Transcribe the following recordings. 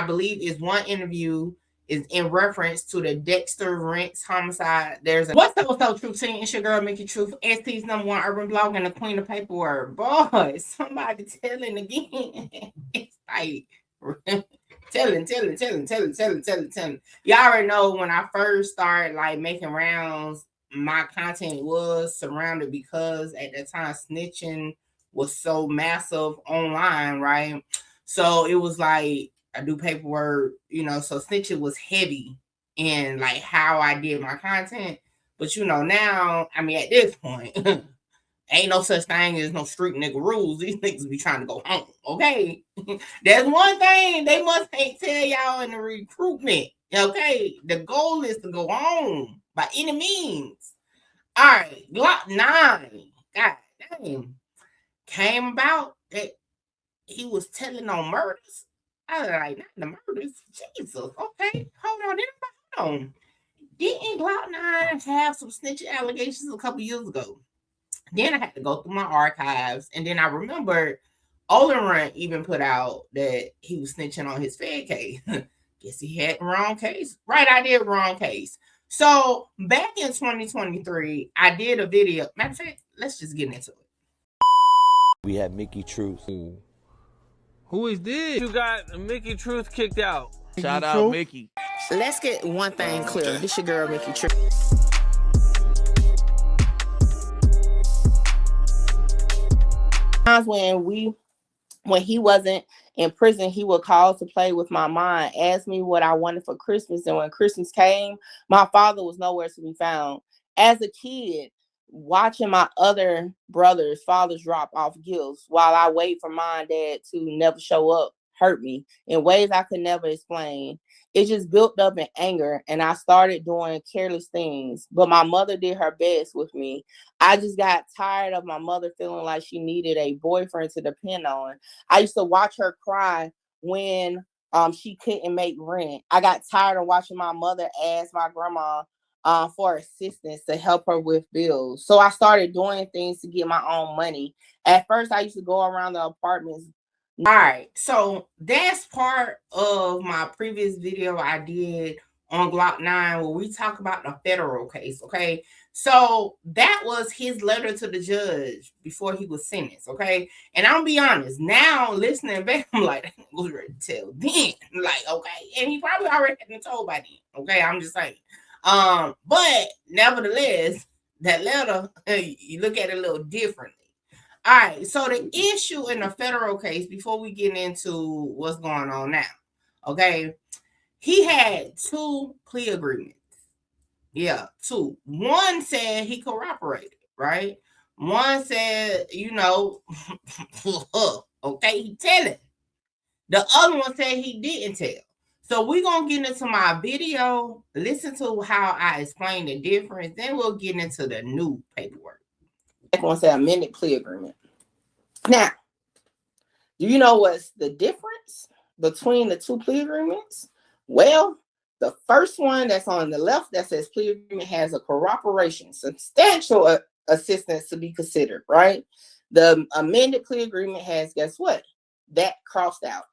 I believe is one interview is in reference to the Dexter Rents homicide. There's a what's so true team. It's your girl Mickey Truth, ST's #1 urban blog and the queen of paperwork. Boy, somebody telling again. It's like telling. Y'all already know when I first started like making rounds, my content was surrounded because at that time snitching was so massive online, right? So it was like I do paperwork, you know, so snitching was heavy in like how I did my content. But you know, now, I mean, at this point, ain't no such thing as no street nigga rules. These niggas be trying to go home, okay? There's one thing they must ain't tell y'all in the recruitment, okay? The goal is to go home by any means. All right, Glokknine, God damn, came about that he was telling on murders. I was like, not the murders. Jesus, okay, hold on, hold on. Didn't Glokknine have some snitching allegations a couple years ago? Then I had to go through my archives, and then I remembered Olin even put out that he was snitching on his Fed case. Guess he had the wrong case. Right idea, wrong case. So back in 2023, I did a video. Matter of fact, let's just get into it. We have Mickey Truth. Who is this? You got Mickey Truth kicked out. Shout out Mickey. Let's get one thing clear. This your girl Mickey Truth. Times when he wasn't in prison, he would call to play with my mind, ask me what I wanted for Christmas. And when Christmas came, my father was nowhere to be found. As a kid, watching my other brothers' fathers drop off gifts while I wait for my dad to never show up hurt me in ways I could never explain. It just built up in anger, and I started doing careless things. But my mother did her best with me. I just got tired of my mother feeling like she needed a boyfriend to depend on. I used to watch her cry when she couldn't make rent. I got tired of watching my mother ask my grandma for assistance to help her with bills. So I started doing things to get my own money. At first, I used to go around the apartments. All right, so that's part of my previous video I did on Glokknine where we talk about the federal case, okay? So that was his letter to the judge before he was sentenced, okay? And I'm gonna be honest, now listening back, I'm like, that was ready to tell then. Like, okay, and he probably already had been told by then, okay? I'm just saying. But nevertheless, that letter, you look at it a little differently. All right, so the issue in the federal case, before we get into what's going on now, okay, he had 2 plea agreements. Yeah, 2. One said he cooperated, right? One said, you know, okay, he telling. The other one said he didn't tell. So we're going to get into my video, listen to how I explain the difference, then we'll get into the new paperwork. Second one said amended plea agreement. Now, do you know what's the difference between the 2 plea agreements? Well, the first one that's on the left that says plea agreement has a cooperation, substantial assistance to be considered, right? The amended plea agreement has, guess what? That crossed out.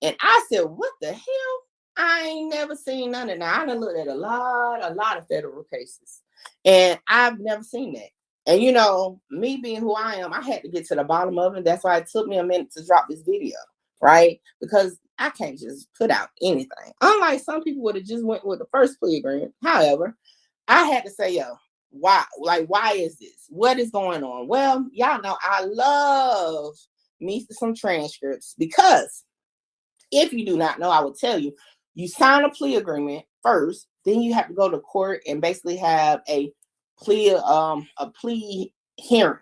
And I said, what the hell? I ain't never seen none of that. I done looked at a lot of federal cases, and I've never seen that. And you know, me being who I am, I had to get to the bottom of it. That's why it took me a minute to drop this video, right? Because I can't just put out anything. Unlike some people would have just went with the first plea agreement. However, I had to say, yo, why? Like, why is this? What is going on? Well, y'all know I love me some transcripts because if you do not know, I will tell you, you sign a plea agreement first, then you have to go to court and basically have a plea hearing.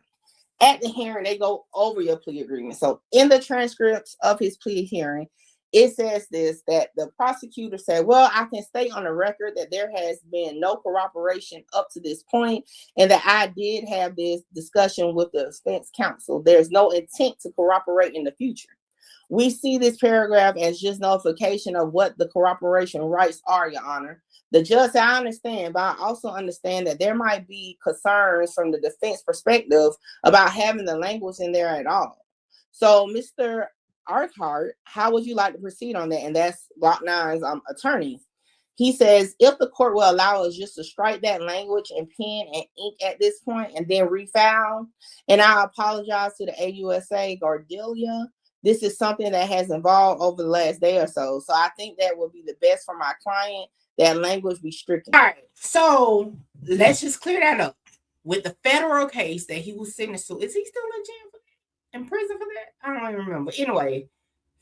At the hearing, they go over your plea agreement. So in the transcripts of his plea hearing, it says that the prosecutor said, well, I can state on the record that there has been no cooperation up to this point, and that I did have this discussion with the defense counsel. There's no intent to cooperate in the future. We see this paragraph as just notification of what the cooperation rights are, Your Honor. The judge said, I understand, but I also understand that there might be concerns from the defense perspective about having the language in there at all. So Mr. Arkhart, how would you like to proceed on that? And that's Glokknine's attorney. He says, if the court will allow us just to strike that language and pen and ink at this point and then refile, and I apologize to the AUSA Gardelia. This is something that has evolved over the last day or so. So I think that would be the best for my client, that language be stricken. All right, so let's just clear that up. With the federal case that he was sentenced to, is he still in jail for that? In prison for that? I don't even remember. Anyway,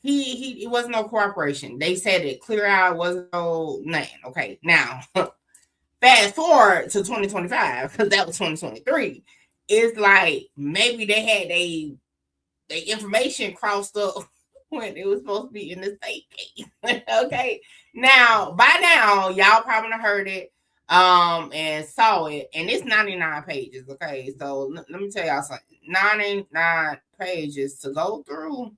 it wasn't no cooperation. They said it clear out, wasn't no nothing. Okay, now fast forward to 2025, because that was 2023. It's like maybe they had they information crossed up when it was supposed to be in the state case. Okay, now by now y'all probably heard it and saw it, and it's 99 pages. Okay, so let me tell y'all something. 99 pages to go through.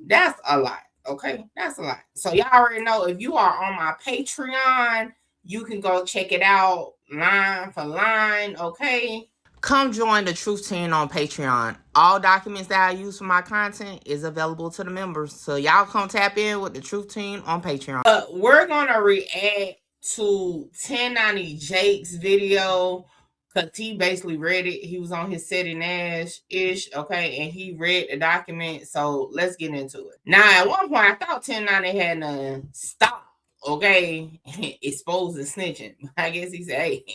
That's a lot. Okay, that's a lot. So y'all already know, if you are on my Patreon, you can go check it out line for line. Okay, come join the Truth Team on Patreon. All documents that I use for my content is available to the members, so y'all come tap in with the Truth Team on Patreon. We're gonna react to 1090 Jake's video, because he basically read it. He was on his setting ish, okay, and he read the document. So let's get into it. Now, at one point, I thought 1090 had to stop, okay, exposing snitching. I guess he said, hey,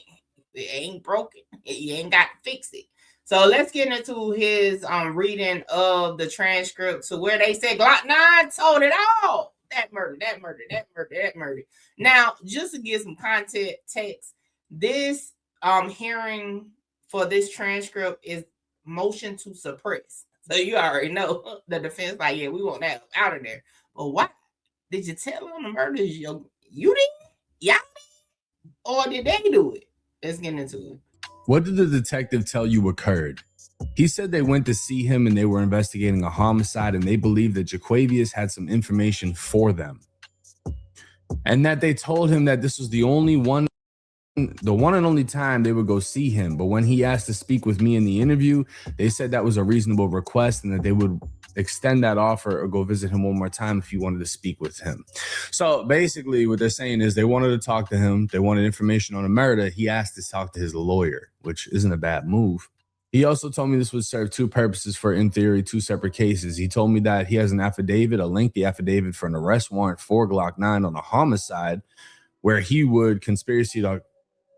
it ain't broken. You ain't got to fix it. So let's get into his reading of the transcript, to where they said Glokknine told it all. That murder, that murder, that murder, that murder. Now, just to give some context, this hearing for this transcript is motion to suppress. So you already know the defense, like, yeah, we want that out of there. But why? Did you tell them the murders? You did? Y'all did? Or did they do it? Let's get into it. What did the detective tell you occurred? He said they went to see him and they were investigating a homicide, and they believed that Jaquavius had some information for them. And that they told him that this was the one and only time they would go see him. But when he asked to speak with me in the interview, they said that was a reasonable request and that they would extend that offer or go visit him one more time if he wanted to speak with him. So basically what they're saying is they wanted to talk to him. They wanted information on a murder. He asked to talk to his lawyer, which isn't a bad move. He also told me this would serve two purposes for, in theory, two separate cases. He told me that he has an affidavit, a lengthy affidavit for an arrest warrant for Glokknine on a homicide, where he would conspiracy to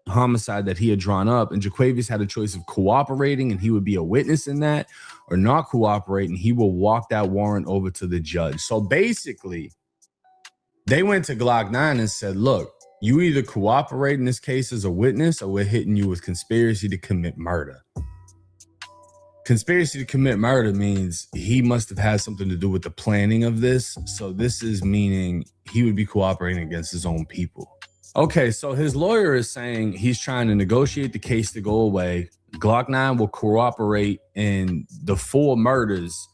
homicide that he had drawn up, and Jaquavius had a choice of cooperating and he would be a witness in that, or not cooperate and he will walk that warrant over to the judge. So basically, they went to Glokknine and said, look, you either cooperate in this case as a witness or we're hitting you with conspiracy to commit murder. Conspiracy to commit murder means he must have had something to do with the planning of this. So this is meaning he would be cooperating against his own people. Okay, so his lawyer is saying he's trying to negotiate the case to go away. Glokknine will cooperate in the 4 murders.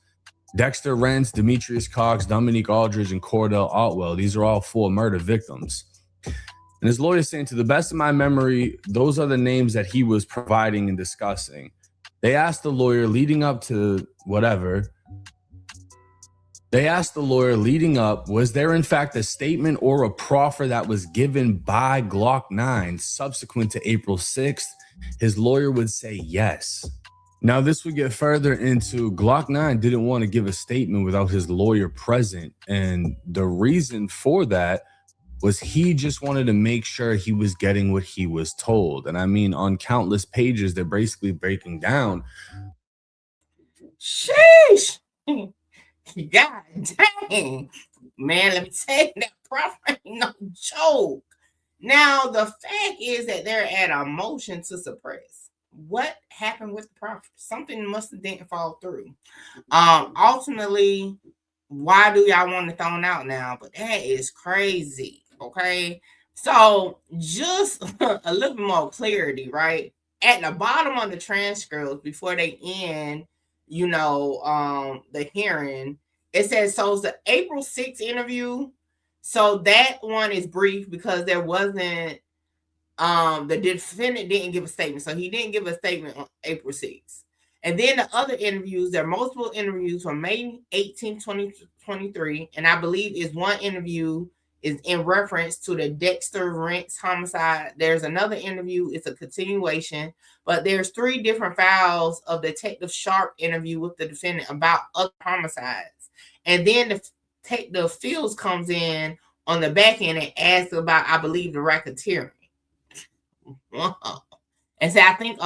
Dexter Rents, Demetrius Cox, Dominique Aldridge, and Cordell Otwell. These are all 4 murder victims. And his lawyer is saying, to the best of my memory, those are the names that he was providing and discussing. They asked the lawyer leading up to whatever. They asked the lawyer leading up, was there in fact a statement or a proffer that was given by Glokknine subsequent to April 6th? His lawyer would say yes. Now, this would get further into Glokknine didn't want to give a statement without his lawyer present. And the reason for that was he just wanted to make sure he was getting what he was told. And I mean, on countless pages, they're basically breaking down. Sheesh. God dang. Man, let me tell you, that proffer ain't no joke. Now, the fact is that they're at a motion to suppress. What happened with the proffer? Something must have didn't fall through. Ultimately, why do y'all want it thrown out now? But that is crazy. Okay, so just a little bit more clarity, right? At the bottom of the transcript, before they end, the hearing, it says, so it's the April 6th interview. So that one is brief because there wasn't, the defendant didn't give a statement. So he didn't give a statement on April 6th. And then the other interviews, there are multiple interviews from May 18, 2023. And I believe is one interview is in reference to the Dexter Rents homicide. There's another interview, it's a continuation, but there's 3 different files of Detective Sharp interview with the defendant about other homicides. And then the Detective Fields comes in on the back end and asks about, I believe, the racketeering. And so I think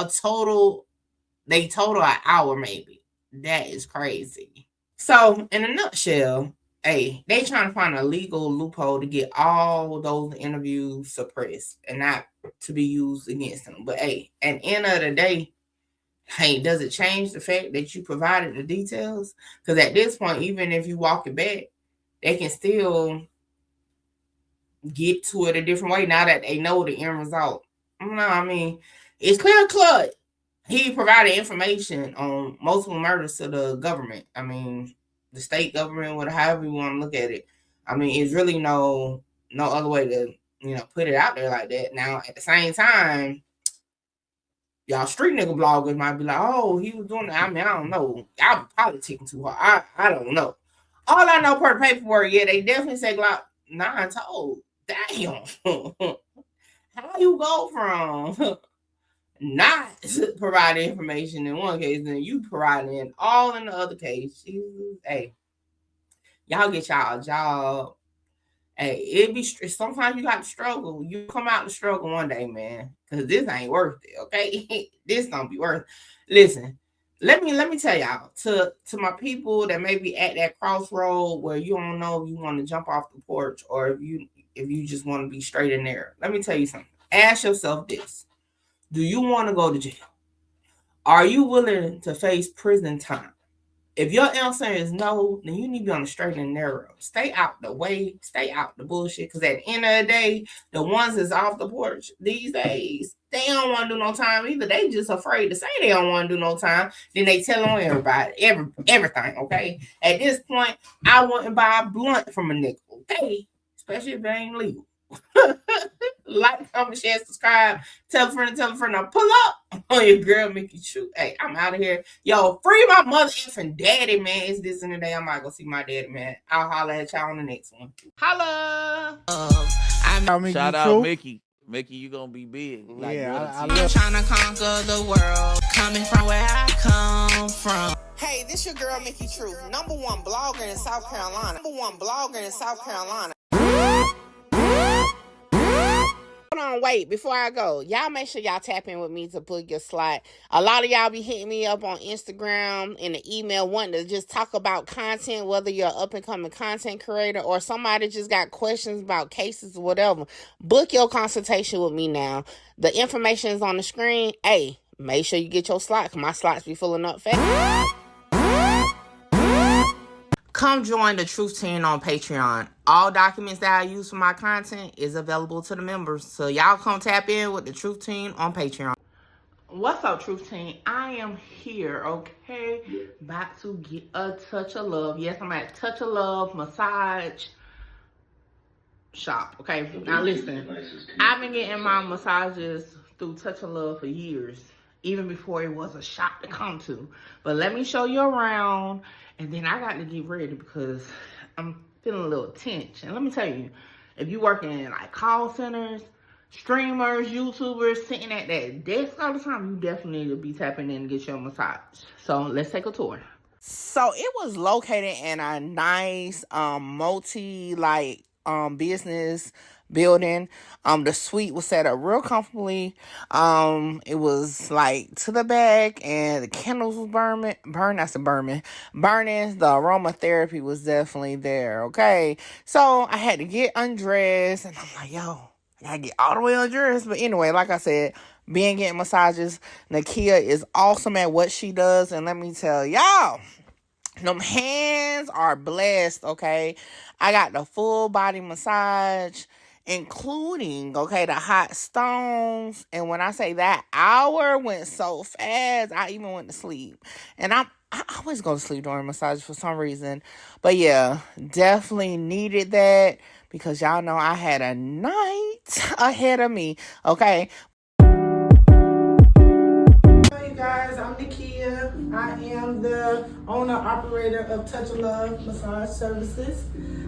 they total an hour maybe. That is crazy. So in a nutshell, hey, they trying to find a legal loophole to get all those interviews suppressed and not to be used against them. But hey, at the end of the day, hey, does it change the fact that you provided the details? Because at this point, even if you walk it back, they can still get to it a different way now that they know the end result. No, I mean, it's clear cut. He provided information on multiple murders to the government. I mean, the state government, whatever, however you want to look at it. I mean, it's really no other way to, put it out there like that. Now, at the same time, y'all street nigga bloggers might be like, oh, he was doing that. I mean, I don't know. Y'all politicking too hard. I don't know. All I know per the paperwork, yeah, they definitely say Glock 9 told. Damn. How you go from not providing information in one case, then you providing it all in the other case? Hey, y'all get y'all a job. Hey, it be sometimes you got to struggle. You come out and struggle one day, man, because this ain't worth it. Okay, this don't be worth it. Listen, let me tell y'all, to my people that may be at that crossroad where you don't know if you want to jump off the porch or if you just want to be straight in there. Let me tell you something. Ask yourself this. Do you want to go to jail? Are you willing to face prison time? If your answer is no, then you need to be on the straight and narrow. Stay out the way. Stay out the bullshit. Because at the end of the day, the ones that's off the porch these days, they don't want to do no time either. They just afraid to say they don't want to do no time. Then they tell on everybody, everything, okay? At this point, I wouldn't buy a blunt from a nickel, okay? Especially if it ain't legal. Like, comment, share, subscribe, tell a friend. Now pull up on your girl Mickey Truth. Hey, I'm out of here. Yo, free my mother effing daddy, man. It's this in the day. I might go see my daddy, man. I'll holler at y'all on the next one. Holla! Shout out Mickey. Mickey, you gonna be big. Like, yeah, I'm trying to conquer the world, coming from where I come from. Hey, this your girl Mickey Truth, #1 blogger in South Carolina. Hold on, wait, before I go, y'all make sure y'all tap in with me to book your slot. A lot of y'all be hitting me up on Instagram and the email wanting to just talk about content, whether you're an up-and-coming content creator or somebody just got questions about cases or whatever. Book your consultation with me now. The information is on the screen. Hey, make sure you get your slot, because my slots be filling up fast. Come join the Truth Team on Patreon. All documents that I use for my content is available to the members. So y'all come tap in with the Truth Team on Patreon. What's up, Truth Team? I am here, okay? About to get a touch of love. Yes, I'm at Touch of Love Massage Shop, okay? Now listen, I've been getting my massages through Touch of Love for years, even before it was a shop to come to. But let me show you around. And then I got to get ready because I'm feeling a little tense. And let me tell you, if you work in like call centers, streamers, YouTubers, sitting at that desk all the time, you definitely need to be tapping in to get your massage. So let's take a tour. So it was located in a nice business building. The suite was set up real comfortably. It was like to the back, and the candles was burning. The aromatherapy was definitely there. Okay, so I had to get undressed, and I'm like, yo, I gotta get all the way undressed. But anyway, like I said, being getting massages, Nakia is awesome at what she does, and let me tell y'all, them hands are blessed. Okay, I got the full body massage, including, okay, the hot stones. And when I say that hour went so fast, I even went to sleep. And I always go to sleep during massage for some reason. But yeah, definitely needed that because y'all know I had a night ahead of me, okay? Hey guys, I'm Nakia. am the owner operator of Touch of Love Massage Services.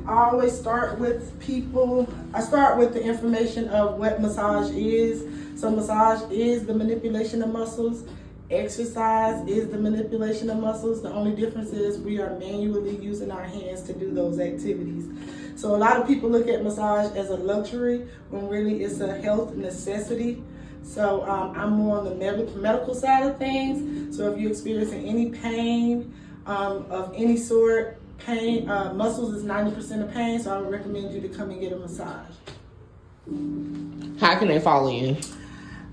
I always start with the information of what massage is. So massage is the manipulation of muscles. Exercise is the manipulation of muscles. The only difference is we are manually using our hands to do those activities. So a lot of people look at massage as a luxury when really it's a health necessity. So I'm more on the medical side of things. So if you're experiencing any pain of any sort, muscles is 90% of pain, so I would recommend you to come and get a massage. How can they follow you?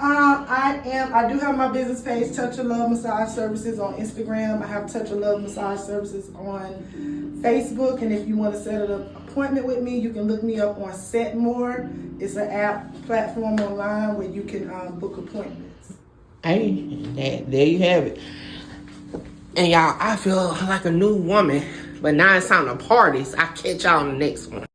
I do have my business page, Touch of Love Massage Services, on Instagram. I have Touch of Love Massage Services on Facebook, and if you want to set an appointment with me, you can look me up on Setmore. It's an app platform online where you can book appointments. Hey, there you have it. And y'all, I feel like a new woman, but now it's time to party. So I'll catch y'all on the next one.